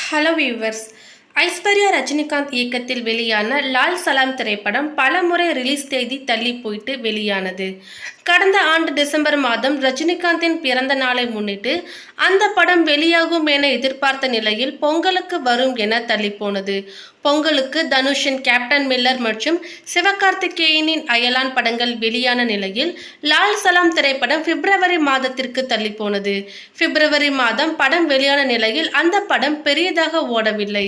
Hello viewers. Aishwarya Rajinikanth இயக்கத்தில் வெளியான லால் சலாம் திரைப்படம் பலமுறை ரிலீஸ் தேதி தள்ளி போயிட்டு வெளியானது. கடந்த ஆண்டு டிசம்பர் மாதம் ரஜினிகாந்தின் பிறந்த நாளை முன்னிட்டு அந்த படம் வெளியாகும் என எதிர்பார்த்த நிலையில் பொங்கலுக்கு வரும் என தள்ளிப்போனது. பொங்கலுக்கு தனுஷின் கேப்டன் மில்லர் மற்றும் சிவகார்த்திகேயனின் அயலான் படங்கள் வெளியான நிலையில் லால் சலாம் திரைப்படம் பிப்ரவரி மாதத்திற்கு தள்ளிப்போனது. பிப்ரவரி மாதம் படம் வெளியான நிலையில் அந்த படம் பெரியதாக ஓடவில்லை.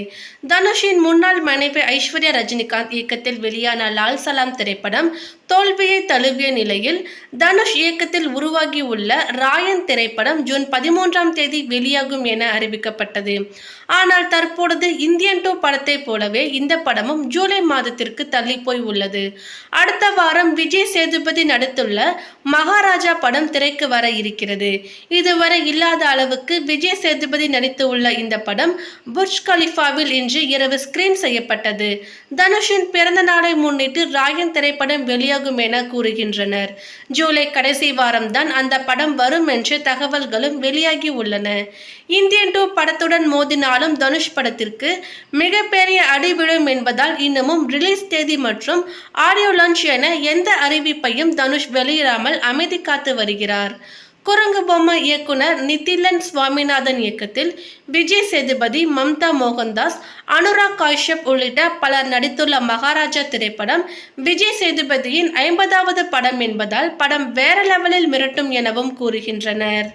தனுஷின் முன்னாள் மனைவி ஐஸ்வர்யா ரஜினிகாந்த் இயக்கத்தில் வெளியான லால் சலாம் திரைப்படம் தோல்வியை தழுவிய நிலையில் தனுஷ் இயக்கத்தில் உருவாகியுள்ள ராயன் திரைப்படம் ஜூன் 13ஆம் தேதி வெளியாகும் என அறிவிக்கப்பட்டது. ஆனால் தற்பொழுது இந்தியன் 2 படத்தை போலவே இந்த படமும் ஜூலை மாதத்திற்கு தள்ளி போய் உள்ளது. அடுத்த வாரம் விஜய் சேதுபதி நடித்துள்ள மகாராஜா படம் திரைக்கு வர இருக்கிறது. இதுவரை இல்லாத அளவுக்கு விஜய் சேதுபதி நடித்து உள்ள இந்த படம் புர்ஜ் கலிஃபாவில் இன்று இரவு ஸ்கிரீன் செய்யப்பட்டது. தனுஷின் பிறந்த நாளை முன்னிட்டு ராயன் திரைப்படம் வெளியாகும் என கூறுகின்றனர். ஜூலை கடைசி வாரம்தான் அந்த படம் வரும் என்று தகவல்களும் வெளியாகி உள்ளன. இந்தியன் 2 படத்துடன் மோதினாலும் தனுஷ் படத்திற்கு மிகப்பெரிய அடி விழும் என்பதால் இன்னமும் ரிலீஸ் தேதி மற்றும் ஆடியோ லான்ச் என எந்த அறிவிப்பையும் தனுஷ் வெளியிடாமல் அமைதி காத்து வருகிறார். குரங்கு பொம்மை இயக்குனர் நிதிலன் சுவாமிநாதன் இயக்கத்தில் விஜய் சேதுபதி, மம்தா மோகன்தாஸ், அனுராக் காஷ்யப் உள்ளிட்ட பலர் நடித்துள்ள மகாராஜா திரைப்படம் விஜய் சேதுபதியின் 50வது படம் என்பதால் படம் வேற லெவலில் மிரட்டும் எனவும் கூறுகின்றனர்.